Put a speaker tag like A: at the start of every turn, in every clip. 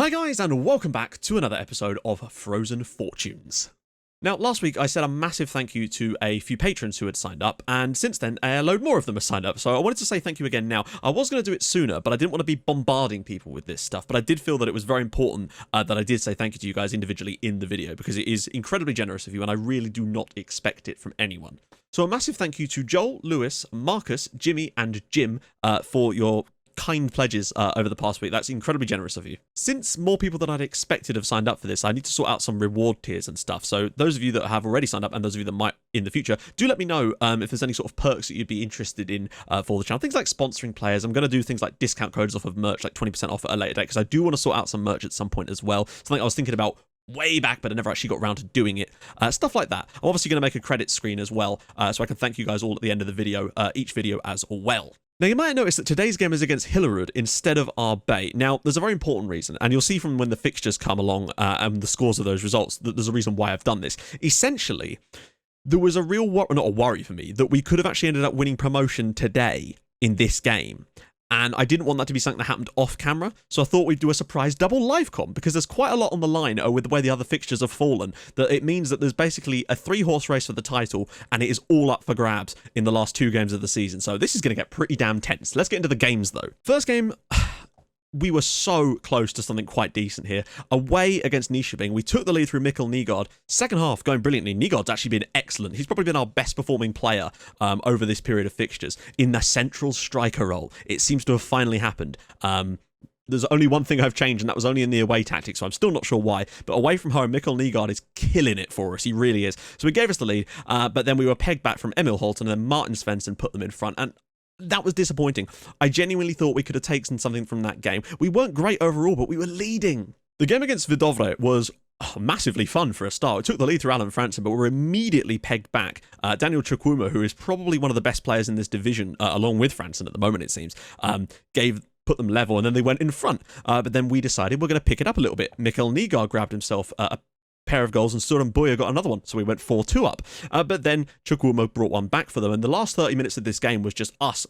A: Hi guys, and welcome back to another episode of Frozen Fortunes. Now, last week I said a massive thank you to a few patrons who had signed up, and since then a load more of them have signed up, so I wanted to say thank you again now. I was going to do it sooner, but I didn't want to be bombarding people with this stuff, but I did feel that it was very important that I did say thank you to you guys individually in the video, because it is incredibly generous of you, and I really do not expect it from anyone. So a massive thank you to Joel, Lewis, Marcus, Jimmy, and Jim for your kind pledges over the past week. That's incredibly generous of you. Since more people than I'd expected have signed up for this, I need to sort out some reward tiers and stuff. So those of you that have already signed up and those of you that might in the future, do let me know if there's any sort of perks that you'd be interested in for the channel. Things like sponsoring players. I'm going to do things like discount codes off of merch, like 20% off at a later date, because I do want to sort out some merch at some point as well. Something I was thinking about way back, but I never actually got around to doing it. Stuff like that. I'm obviously going to make a credit screen as well, so I can thank you guys all at the end of the video, each video as well. Now, you might notice that today's game is against Hillerud instead of Arbey. Now, there's a very important reason, and you'll see from when the fixtures come along and the scores of those results that there's a reason why I've done this. Essentially, there was a real, not a worry for me, that we could have actually ended up winning promotion today in this game. And I didn't want that to be something that happened off camera, so I thought we'd do a surprise double live com, because there's quite a lot on the line with the way the other fixtures have fallen, that it means that there's basically a 3-horse race for the title, and it is all up for grabs in the last 2 games of the season. So this is going to get pretty damn tense. Let's get into the games, though. First game, we were so close to something quite decent here. Away against Nyköping, we took the lead through Mikkel Nygaard. Second half going brilliantly. Nygaard's actually been excellent. He's probably been our best performing player over this period of fixtures in the central striker role. It seems to have finally happened. There's only one thing I've changed, and that was only in the away tactics, so I'm still not sure why. But away from home, Mikkel Nygaard is killing it for us. He really is. So he gave us the lead, but then we were pegged back from Emil Holton, and then Martin Svensson put them in front. And that was disappointing. I genuinely thought we could have taken something from that game. We weren't great overall, but we were leading. The game against Vidovre was massively fun for a start. We took the lead through Alan Franson, but we were immediately pegged back. Daniel Chukwuma, who is probably one of the best players in this division, along with Franson at the moment, it seems, put them level, and then they went in front. But then we decided we're going to pick it up a little bit. Mikkel Nygaard grabbed himself a pair of goals, and Søren Boyer got another one, so we went 4-2 up. But then Chukwuma brought one back for them, and the last 30 minutes of this game was just us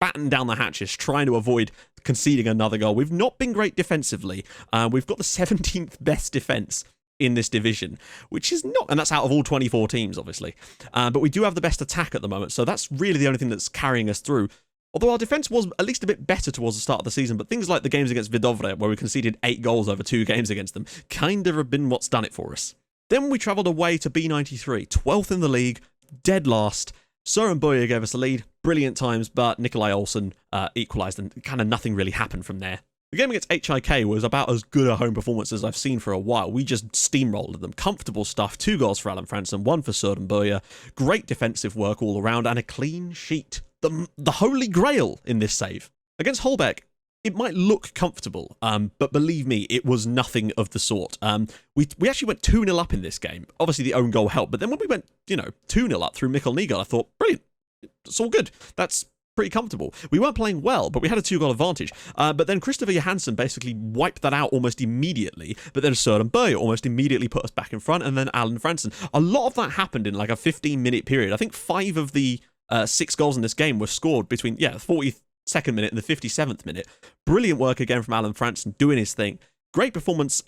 A: batten down the hatches, trying to avoid conceding another goal. We've not been great defensively. We've got the 17th best defense in this division, which is not, and that's out of all 24 teams, obviously. But we do have the best attack at the moment, so that's really the only thing that's carrying us through. Although our defence was at least a bit better towards the start of the season, but things like the games against Vidovre, where we conceded 8 goals over 2 games against them, kind of have been what's done it for us. Then we travelled away to B93, 12th in the league, dead last. Søren Boyer gave us the lead, brilliant times, but Nikolai Olsen equalised, and kind of nothing really happened from there. The game against HIK was about as good a home performance as I've seen for a while. We just steamrolled them. Comfortable stuff. 2 goals for Alan Franson, 1 for Søren Boyer. Great defensive work all around, and a clean sheet. The holy grail in this save. Against Holbeck, it might look comfortable, but believe me, it was nothing of the sort. We actually went 2-0 up in this game. Obviously, the own goal helped, but then when we went, 2-0 up through Mikkel Nygaard, I thought, brilliant, it's all good. That's pretty comfortable. We weren't playing well, but we had a 2-goal advantage. But then Christopher Johansson basically wiped that out almost immediately, but then Søren Boyer almost immediately put us back in front, and then Alan Franson. A lot of that happened in like a 15-minute period. I think 5 of the 6 goals in this game were scored between, the 42nd minute and the 57th minute. Brilliant work again from Alan Franson, doing his thing. Great performance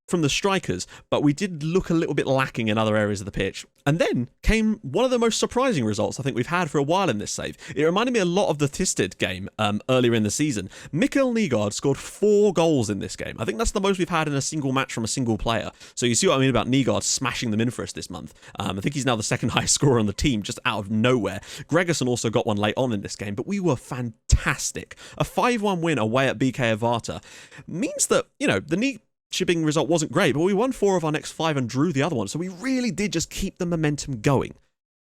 A: from the strikers, but we did look a little bit lacking in other areas of the pitch. And then came one of the most surprising results I think we've had for a while in this save. It reminded me a lot of the Thisted game earlier in the season. Mikkel Nygaard scored 4 goals in this game. I think that's the most we've had in a single match from a single player. So you see what I mean about Nygaard smashing them in for us this month. I think he's now the 2nd highest scorer on the team, just out of nowhere. Gregerson also got one late on in this game, but we were fantastic. A 5-1 win away at BK Avarta means that, the Nyköping result wasn't great, but we won 4 of our next 5 and drew the other one, so we really did just keep the momentum going.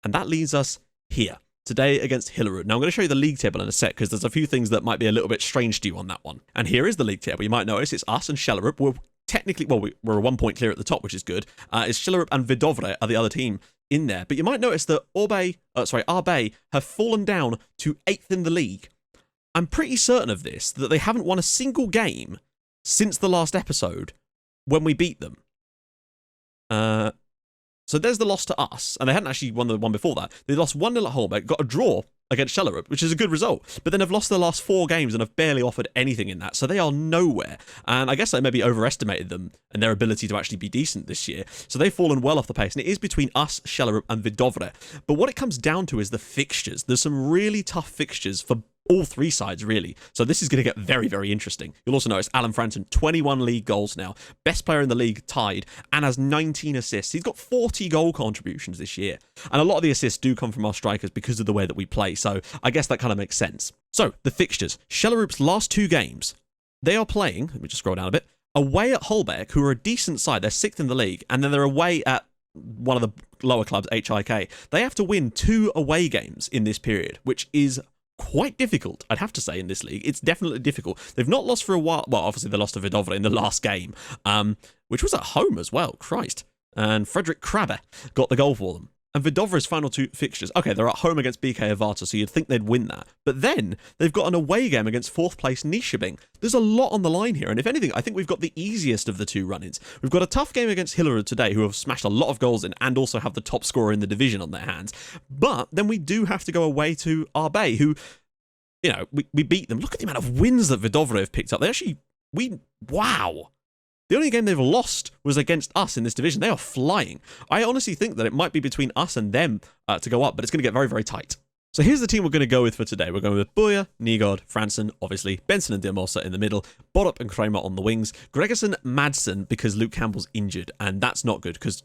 A: And that leads us here, today against Hillerud. Now, I'm going to show you the league table in a sec, because there's a few things that might be a little bit strange to you on that one. And here is the league table. You might notice it's us and Schellerup. We're technically, we're 1 point clear at the top, which is good. It's Schellerup and Vidovre are the other team in there. But you might notice that Arbey have fallen down to 8th in the league. I'm pretty certain of this, that they haven't won a single game since the last episode when we beat them. So there's the loss to us, and they hadn't actually won the one before that. They lost 1-0 at Holbeck, got a draw against Schellerup, which is a good result. But then have lost their last 4 games and have barely offered anything in that. So they are nowhere. And I guess I maybe overestimated them and their ability to actually be decent this year. So they've fallen well off the pace. And it is between us, Schellerup, and Vidovre. But what it comes down to is the fixtures. There's some really tough fixtures for all 3 sides, really. So this is going to get very, very interesting. You'll also notice Alan Franton, 21 league goals now. Best player in the league, tied, and has 19 assists. He's got 40 goal contributions this year. And a lot of the assists do come from our strikers because of the way that we play. So I guess that kind of makes sense. So the fixtures. Schellerup's last 2 games, they are playing, let me just scroll down a bit, away at Holbeck, who are a decent side. They're 6th in the league. And then they're away at one of the lower clubs, HIK. They have to win 2 away games in this period, which is quite difficult, I'd have to say, in this league. It's definitely difficult. They've not lost for a while. Well, obviously they lost to Vidovre in the last game, which was at home as well. Christ. And Frederick Krabbe got the goal for them. And Vidovre's final 2 fixtures, okay, they're at home against BK Avarta, so you'd think they'd win that. But then they've got an away game against 4th place Nyköping. There's a lot on the line here, and if anything, I think we've got the easiest of the 2 run-ins. We've got a tough game against Hillerud today, who have smashed a lot of goals in and also have the top scorer in the division on their hands. But then we do have to go away to Arbey, who, you know, we beat them. Look at the amount of wins that Vidovre have picked up. Wow. The only game they've lost was against us in this division. They are flying. I honestly think that it might be between us and them to go up, but it's going to get very, very tight. So here's the team we're going to go with for today. We're going with Boyer, Nygaard, Franson, obviously, Benson and Diamosa in the middle, Borup and Kramer on the wings, Gregerson, Madsen, because Luke Campbell's injured, and that's not good, because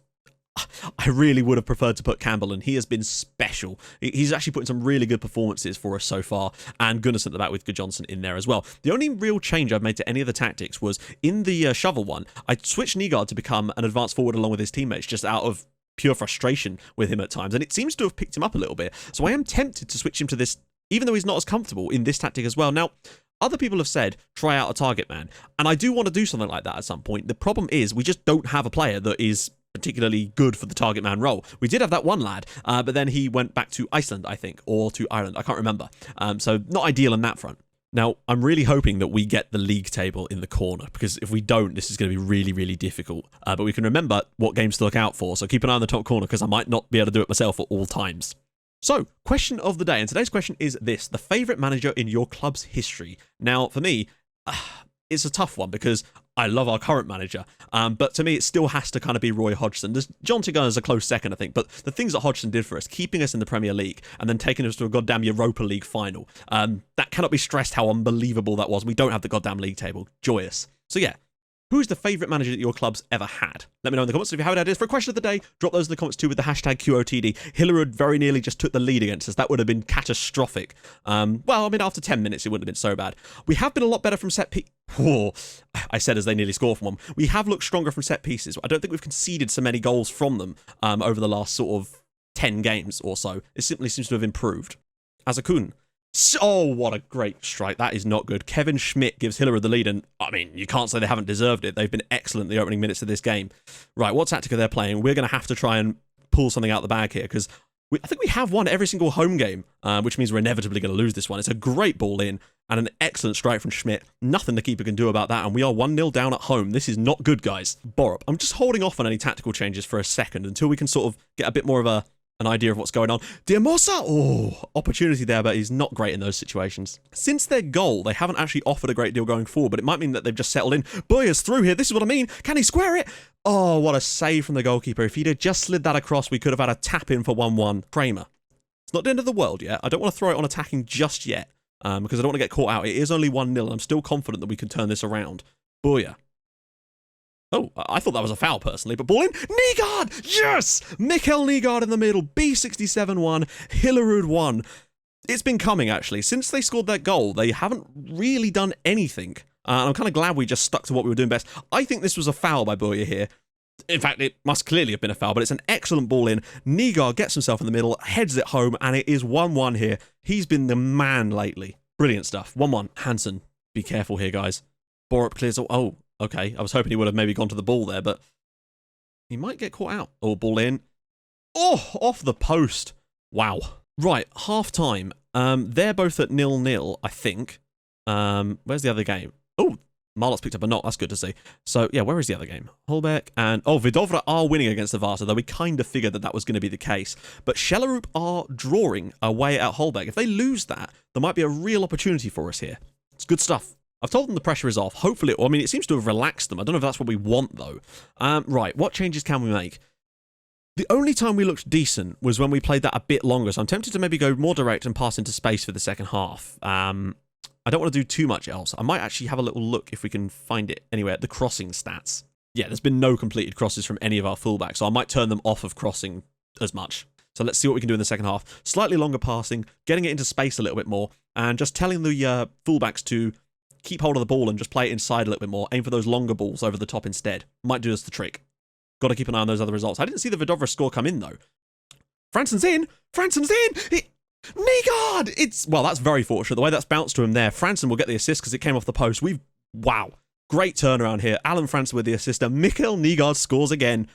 A: I really would have preferred to put Campbell, and he has been special. He's actually putting some really good performances for us so far, and Gunnarsson at the back with Gudjonsson in there as well. The only real change I've made to any of the tactics was in the shovel one, I switched Nygaard to become an advanced forward along with his teammates, just out of pure frustration with him at times, and it seems to have picked him up a little bit. So I am tempted to switch him to this, even though he's not as comfortable in this tactic as well. Now, other people have said, try out a target man, and I do want to do something like that at some point. The problem is, we just don't have a player that is particularly good for the target man role. We did have that one lad, but then he went back to Iceland, I think, or to Ireland. I can't remember. So not ideal on that front. Now, I'm really hoping that we get the league table in the corner, because if we don't, this is going to be really, really difficult. But we can remember what games to look out for, so keep an eye on the top corner, because I might not be able to do it myself at all times. So, question of the day, and today's question is this: the favourite manager in your club's history. Now, for me, it's a tough one, because I love our current manager, but to me it still has to kind of be Roy Hodgson. John Gunnar is a close second, I think, but the things that Hodgson did for us, keeping us in the Premier League and then taking us to a goddamn Europa League final, that cannot be stressed how unbelievable that was. We don't have the goddamn league table. Joyous. So yeah, who's the favourite manager that your club's ever had? Let me know in the comments. If you have any ideas for a question of the day, drop those in the comments too with the hashtag QOTD. Hillerud very nearly just took the lead against us. That would have been catastrophic. Well, I mean, after 10 minutes, it wouldn't have been so bad. We have been a lot better from set pieces. I said as they nearly score from one. We have looked stronger from set pieces. I don't think we've conceded so many goals from them over the last sort of 10 games or so. It simply seems to have improved. Azakun. Oh, what a great strike. That is not good. Kevin Schmidt gives Hillerud the lead, and I mean, you can't say they haven't deserved it. They've been excellent the opening minutes of this game. Right, what tactic are they playing? We're going to have to try and pull something out the bag here, because I think we have won every single home game, which means we're inevitably going to lose this one. It's a great ball in, and an excellent strike from Schmidt. Nothing the keeper can do about that, and we are 1-0 down at home. This is not good, guys. Borup, I'm just holding off on any tactical changes for a second until we can sort of get a bit more of an idea of what's going on. Diamosa, opportunity there, but he's not great in those situations. Since their goal, they haven't actually offered a great deal going forward, but it might mean that they've just settled in. Boyer's through here. This is what I mean. Can he square it? Oh, what a save from the goalkeeper. If he'd have just slid that across, we could have had a tap in for 1-1. Kramer. It's not the end of the world yet. I don't want to throw it on attacking just yet, because I don't want to get caught out. It is only 1-0, and I'm still confident that we can turn this around. Boyer. Oh, I thought that was a foul, personally, but ball in. Nygaard! Yes! Mikkel Nygaard in the middle. B67-1. Hillerud 1. It's been coming, actually. Since they scored that goal, they haven't really done anything. I'm kind of glad we just stuck to what we were doing best. I think this was a foul by Boyer here. In fact, it must clearly have been a foul, but it's an excellent ball in. Nygaard gets himself in the middle, heads it home, and it is 1-1 here. He's been the man lately. Brilliant stuff. 1-1. Hansen, be careful here, guys. Borup clears. Oh. Okay, I was hoping he would have maybe gone to the ball there, but he might get caught out. Oh, ball in. Oh, off the post. Wow. Right, half time. They're both at 0-0, I think. Where's the other game? Oh, Marlot's picked up a knock. That's good to see. So, yeah, where is the other game? Holbeck and... Oh, Vidovre are winning against the Varta, though we kind of figured that that was going to be the case. But Schellerup are drawing away at Holbeck. If they lose that, there might be a real opportunity for us here. It's good stuff. I've told them the pressure is off. Hopefully... I mean, it seems to have relaxed them. I don't know if that's what we want, though. Right, what changes can we make? The only time we looked decent was when we played that a bit longer, so I'm tempted to maybe go more direct and pass into space for the second half. I don't want to do too much else. I might actually have a little look if we can find it anywhere at the crossing stats. Yeah, there's been no completed crosses from any of our fullbacks, so I might turn them off of crossing as much. So let's see what we can do in the second half. Slightly longer passing, getting it into space a little bit more, and just telling the fullbacks to keep hold of the ball and just play it inside a little bit more. Aim for those longer balls over the top instead. Might do us the trick. Got to keep an eye on those other results. I didn't see the Vidovre score come in, though. Franson's in! Franson's in! Nygaard! Well, that's very fortunate. The way that's bounced to him there. Franson will get the assist because it came off the post. Wow. Great turnaround here. Alan Franson with the assist. And Mikkel Nygaard scores again.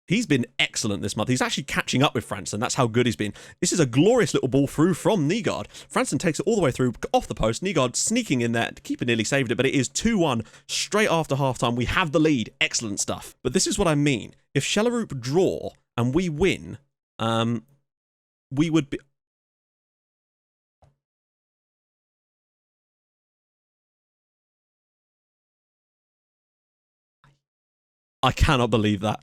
A: He's been excellent this month. He's actually catching up with Franson. That's how good he's been. This is a glorious little ball through from Nygaard. Franson takes it all the way through, off the post. Nygaard sneaking in there. Keeper nearly saved it, but it is 2-1 straight after halftime. We have the lead. Excellent stuff. But this is what I mean. If Schellerup draw and we win, we would be... I cannot believe that.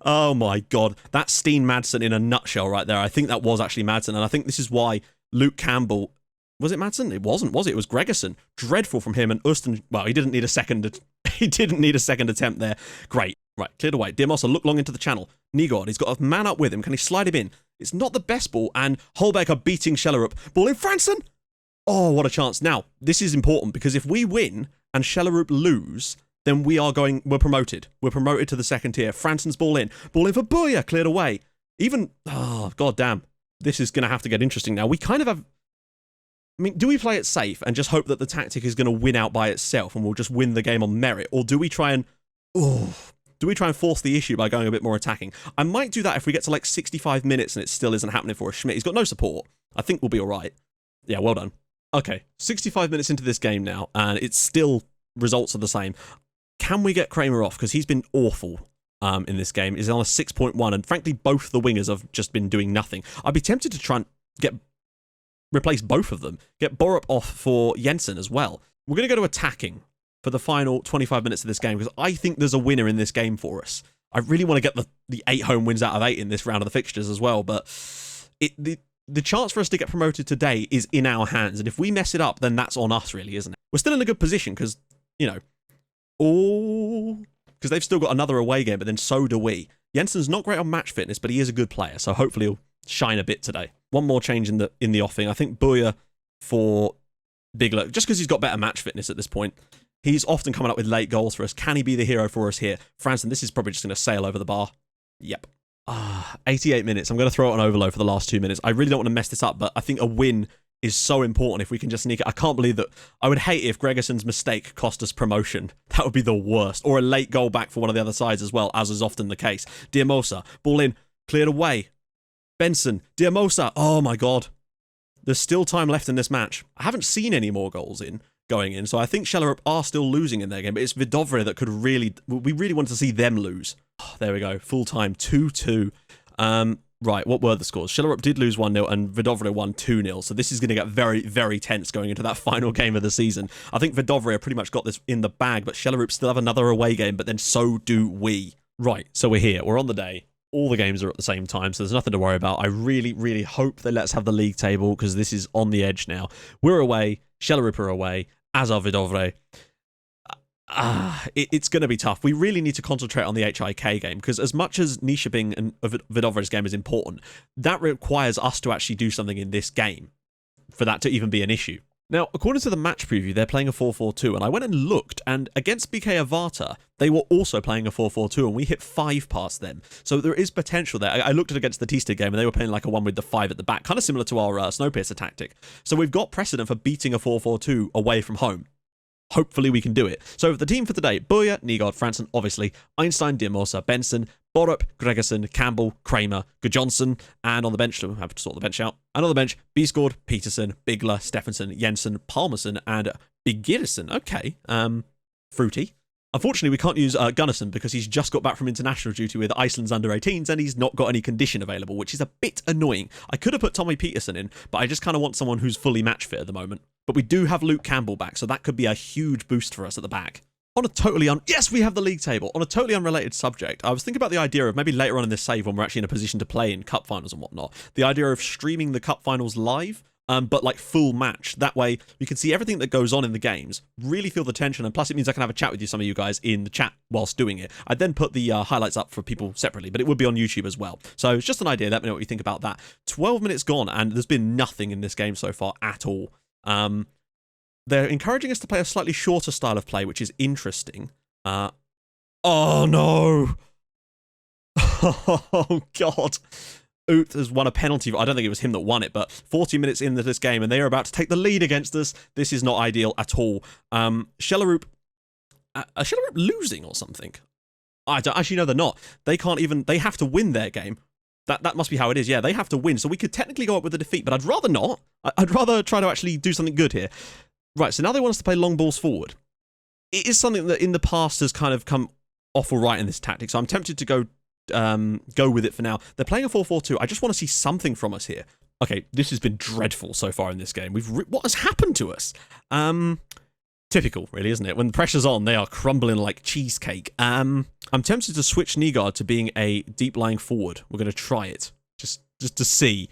A: Oh my god. That's Steen Madsen in a nutshell right there. I think that was actually Madsen, and I think this is why Luke Campbell... Was it Madsen? It wasn't, was it? It was Gregerson. Dreadful from him, and Uston... Well, he didn't need a second... He didn't need a second attempt there. Great. Right, cleared away. Diamosa look long into the channel. Nygaard, he's got a man up with him. Can he slide him in? It's not the best ball, and Holbeck are beating Schellerup. Ball in Franson! Oh, what a chance. Now, this is important, because if we win and Schellerup lose... then we're promoted. We're promoted to the second tier. Franson's ball in. Ball in for Booyah, cleared away. Oh, god damn. This is going to have to get interesting now. We kind of have... I mean, do we play it safe and just hope that the tactic is going to win out by itself and we'll just win the game on merit? Or do we try and... do we try and force the issue by going a bit more attacking? I might do that if we get to like 65 minutes and it still isn't happening for us. Schmidt, he's got no support. I think we'll be all right. Yeah, well done. Okay, 65 minutes into this game now, and it's still... results are the same. Can we get Kramer off? Because he's been awful in this game. He's on a 6.1, and frankly, both the wingers have just been doing nothing. I'd be tempted to try and replace both of them. Get Borup off for Jensen as well. We're going to go to attacking for the final 25 minutes of this game, because I think there's a winner in this game for us. I really want to get the 8 home wins out of 8 in this round of the fixtures as well, but the chance for us to get promoted today is in our hands, and if we mess it up, then that's on us, really, isn't it? We're still in a good position, because, you know... because they've still got another away game, but then so do we. Jensen's not great on match fitness, but he is a good player, so hopefully he'll shine a bit today. One more change in the offing. I think Booyah for Bigler, just because he's got better match fitness at this point. He's often coming up with late goals for us. Can he be the hero for us here? Franson, this is probably just going to sail over the bar. Yep. 88 minutes. I'm going to throw it on overload for the last 2 minutes. I really don't want to mess this up, but I think a win is so important if we can just sneak it. I can't believe that. I would hate if Gregerson's mistake cost us promotion. That would be the worst. Or a late goal back for one of the other sides as well, as is often the case. Diamosa, ball in, cleared away. Benson, Diamosa. Oh my god. There's still time left in this match. I haven't seen any more goals going in, so I think Schellerup are still losing in their game, but it's Vidovre that could really... We really want to see them lose. Oh, there we go. Full time, 2-2. Right, what were the scores? Schellerup did lose 1-0 and Vidovre won 2-0. So this is going to get very, very tense going into that final game of the season. I think Vidovre have pretty much got this in the bag, but Schellerup still have another away game, but then so do we. Right, so we're here. We're on the day. All the games are at the same time, so there's nothing to worry about. I really, really hope they let us have the league table, because this is on the edge now. We're away. Schellerup are away, as are Vidovre. It's going to be tough. We really need to concentrate on the HIK game, because as much as Nyköping and Vidovre's game is important, that requires us to actually do something in this game for that to even be an issue. Now, according to the match preview, they're playing a 4-4-2, and I went and looked, and against BK Avarta, they were also playing a 4-4-2, and we hit 5 past them. So there is potential there. I looked at against the Tista game, and they were playing like a 1 with the 5 at the back, kind of similar to our Snowpiercer tactic. So we've got precedent for beating a 4-4-2 away from home. Hopefully we can do it. So the team for today, Booya, Nygaard, Franson, obviously, Einstein, Diamosa, Benson, Borup, Gregerson, Campbell, Kramer, Gudjonsson, and on the bench, we'll have to sort the bench out. And on the bench, Beesgård, Peterson, Bigler, Stephenson, Jensen, Palmerson, and Birgirsson. Okay, fruity. Unfortunately, we can't use Gunnarsson because he's just got back from international duty with Iceland's under-18s and he's not got any condition available, which is a bit annoying. I could have put Tommy Peterson in, but I just kind of want someone who's fully match fit at the moment. But we do have Luke Campbell back, so that could be a huge boost for us at the back. On a totally yes, we have the league table. On a totally unrelated subject, I was thinking about the idea of maybe later on in this save when we're actually in a position to play in cup finals and whatnot, the idea of streaming the cup finals live, but like full match. That way we can see everything that goes on in the games, really feel the tension, and plus it means I can have a chat with you, some of you guys, in the chat whilst doing it. I'd then put the highlights up for people separately, but it would be on YouTube as well. So it's just an idea. Let me know what you think about that. 12 minutes gone, and there's been nothing in this game so far at all. They're encouraging us to play a slightly shorter style of play, which is interesting. Oh no! Oh god! Oot has won a penalty. I don't think it was him that won it, but 40 minutes into this game, and they are about to take the lead against us. This is not ideal at all. Shellerup, Shellerup losing or something? I don't actually know. They're not. They can't even. They have to win their game. That must be how it is. Yeah, they have to win. So we could technically go up with a defeat, but I'd rather not. I'd rather try to actually do something good here. Right. So now they want us to play long balls forward. It is something that in the past has kind of come off all right in this tactic. So I'm tempted to go with it for now. They're playing a 4-4-2. I just want to see something from us here. Okay, this has been dreadful so far in this game. What has happened to us? Typical, really, isn't it? When the pressure's on, they are crumbling like cheesecake. I'm tempted to switch Nygaard to being a deep lying forward. We're going to try it just to see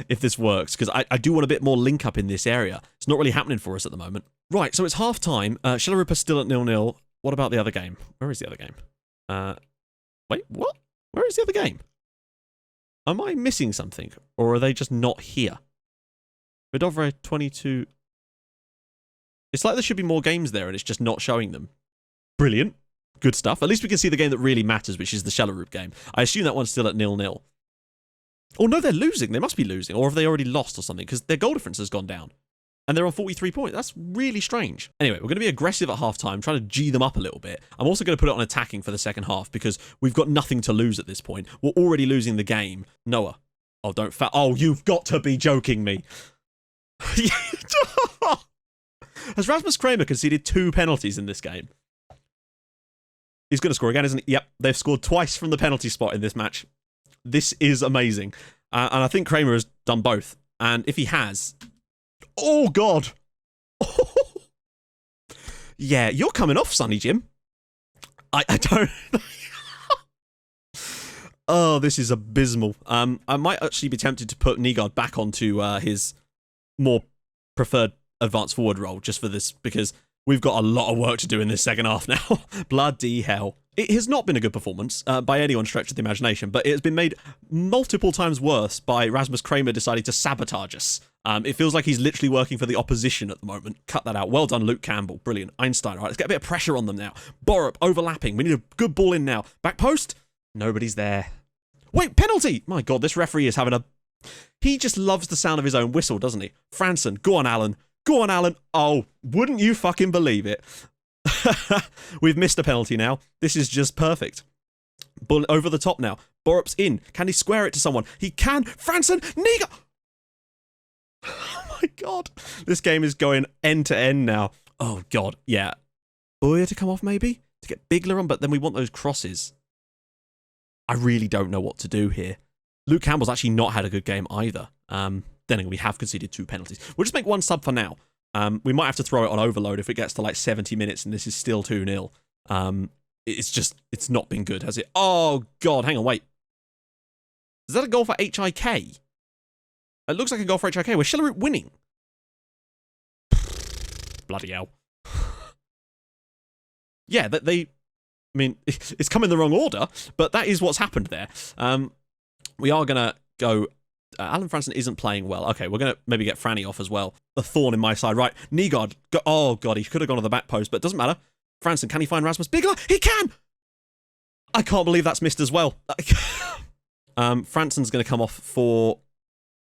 A: if this works, because I do want a bit more link up in this area. It's not really happening for us at the moment. Right, so it's half time. Shellerup is still at 0-0. What about the other game? Where is the other game? Wait, what? Where is the other game? Am I missing something? Or are they just not here? Vidovre 22. It's like there should be more games there and it's just not showing them. Brilliant. Good stuff. At least we can see the game that really matters, which is the Shellerup game. I assume that one's still at 0-0. Oh no, they're losing. They must be losing. Or have they already lost or something? Because their goal difference has gone down. And they're on 43 points. That's really strange. Anyway, we're going to be aggressive at half-time, trying to G them up a little bit. I'm also going to put it on attacking for the second half because we've got nothing to lose at this point. We're already losing the game. Noah. Oh, don't oh, you've got to be joking me. Has Rasmus Kramer conceded 2 penalties in this game? He's going to score again, isn't he? Yep, they've scored twice from the penalty spot in this match. This is amazing. And I think Kramer has done both. And if he has... Oh, God. Yeah, you're coming off, Sonny Jim. I don't... Oh, this is abysmal. I might actually be tempted to put Nygaard back onto his more preferred advanced forward role just for this, because we've got a lot of work to do in this second half now. Bloody hell. It has not been a good performance by anyone's stretch of the imagination, but it has been made multiple times worse by Rasmus Kramer deciding to sabotage us. It feels like he's literally working for the opposition at the moment. Cut that out. Well done, Luke Campbell. Brilliant. Einstein. All right, let's get a bit of pressure on them now. Borup overlapping. We need a good ball in now. Back post. Nobody's there. Wait, penalty! My God, this referee is having a... He just loves the sound of his own whistle, doesn't he? Franson, go on, Alan. Go on, Alan. Oh, wouldn't you fucking believe it? We've missed a penalty now. This is just perfect. Bull over the top now. Borup's in. Can he square it to someone? He can. Franson, Nygaard. Oh my God. This game is going end to end now. Oh God. Yeah. Boya to come off maybe? To get Bigler on, but then we want those crosses. I really don't know what to do here. Luke Campbell's actually not had a good game either. Then again, we have conceded 2 penalties. We'll just make 1 sub for now. We might have to throw it on overload if it gets to like 70 minutes and this is still 2-0. It's not been good, has it? Oh, God, hang on, wait. Is that a goal for HIK? It looks like a goal for HIK. We're Shellerup winning. Bloody hell. Yeah, I mean, it's come in the wrong order, but that is what's happened there. We are going to go... Alan Franson isn't playing well. Okay, we're going to maybe get Franny off as well. The thorn in my side. Right, Nygaard. Oh, God, he could have gone to the back post, but it doesn't matter. Franson, can he find Rasmus Bigler? He can! I can't believe that's missed as well. Franson's going to come off for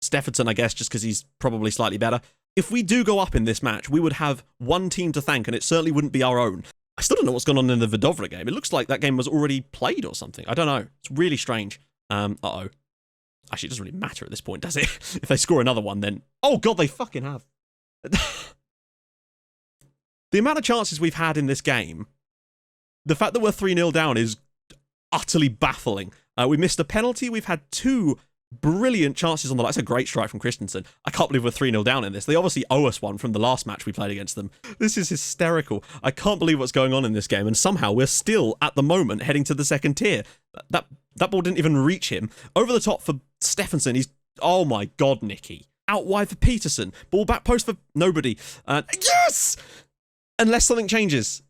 A: Stephenson, I guess, just because he's probably slightly better. if we do go up in this match, we would have one team to thank, and it certainly wouldn't be our own. I still don't know what's going on in the Vidovre game. It looks like that game was already played or something. I don't know. It's really strange. Uh-oh. Actually, it doesn't really matter at this point, does it? If they score another one, then... Oh, God, they fucking have. The amount of chances we've had in this game, the fact that we're 3-0 down is utterly baffling. We missed a penalty. We've had 2 brilliant chances on the... That's a great strike from Christensen. I can't believe we're 3-0 down in this. They obviously owe us one from the last match we played against them. This is hysterical. I can't believe what's going on in this game, and somehow we're still, at the moment, heading to the second tier. That ball didn't even reach him. Over the top for Stephenson. He's... Oh my God, Nicky. Out wide for Peterson. Ball back post for nobody. Yes! Unless something changes.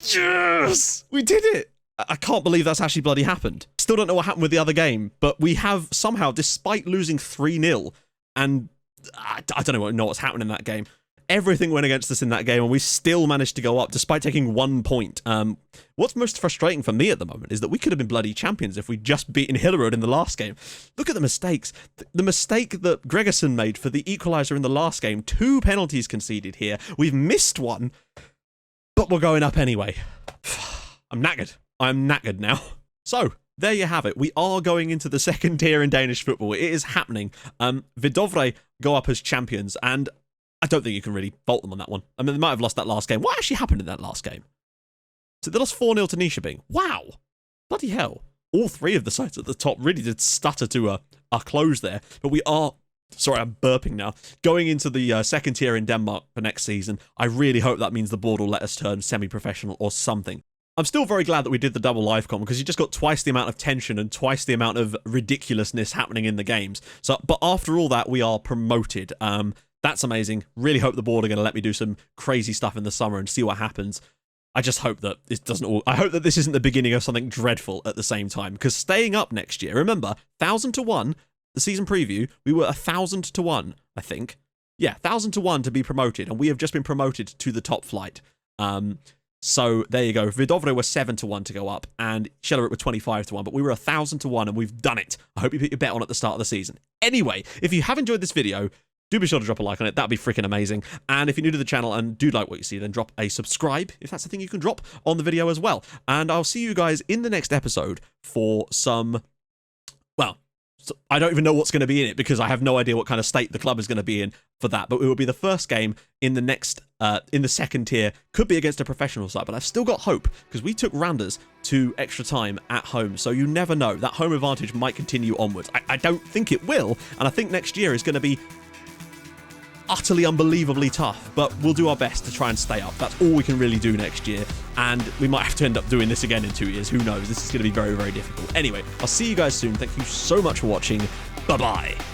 A: Yes! We did it! I can't believe that's actually bloody happened. Still don't know what happened with the other game, but we have somehow, despite losing 3-0, and I don't know what's happening in that game. Everything went against us in that game, and we still managed to go up despite taking 1 point. What's most frustrating for me at the moment is that we could have been bloody champions if we'd just beaten Hillerød in the last game. Look at the mistakes. The mistake that Gregerson made for the equaliser in the last game. 2 penalties conceded here. We've missed one, but we're going up anyway. I'm knackered. I'm knackered now. So, there you have it. We are going into the second tier in Danish football. It is happening. Vidovre go up as champions, and I don't think you can really fault them on that one. I mean, they might have lost that last game. What actually happened in that last game? So they lost 4-0 to Nyköping. Wow. Bloody hell. All 3 of the sides at the top really did stutter to a close there. But we are... Sorry, I'm burping now. Going into the second tier in Denmark for next season. I really hope that means the board will let us turn semi-professional or something. I'm still very glad that we did the double live com, because you just got twice the amount of tension and twice the amount of ridiculousness happening in the games. So, but after all that, we are promoted. That's amazing. Really hope the board are going to let me do some crazy stuff in the summer and see what happens. I just hope that this doesn't all... I hope that this isn't the beginning of something dreadful at the same time, because staying up next year, remember, 1,000 to 1, the season preview, we were 1,000 to 1, I think. Yeah, 1,000 to 1 to be promoted, and we have just been promoted to the top flight. So there you go. Vidovre were 7 to 1 to go up, and Hillerød were 25 to 1, but we were 1,000 to 1, and we've done it. I hope you put your bet on at the start of the season. Anyway, if you have enjoyed this video, do be sure to drop a like on it. That'd be freaking amazing. And if you're new to the channel and do like what you see, then drop a subscribe, if that's the thing you can drop, on the video as well. And I'll see you guys in the next episode for some... Well, I don't even know what's going to be in it, because I have no idea what kind of state the club is going to be in for that. But it will be the first game in the next, in the second tier. Could be against a professional side, but I've still got hope, because we took Randers to extra time at home. So you never know. That home advantage might continue onwards. I don't think it will, and I think next year is going to be utterly unbelievably tough, but we'll do our best to try and stay up. That's all we can really do next year, and we might have to end up doing this again in 2 years. Who knows? This is going to be very, very difficult. Anyway, I'll see you guys soon. Thank you so much for watching. Bye-bye.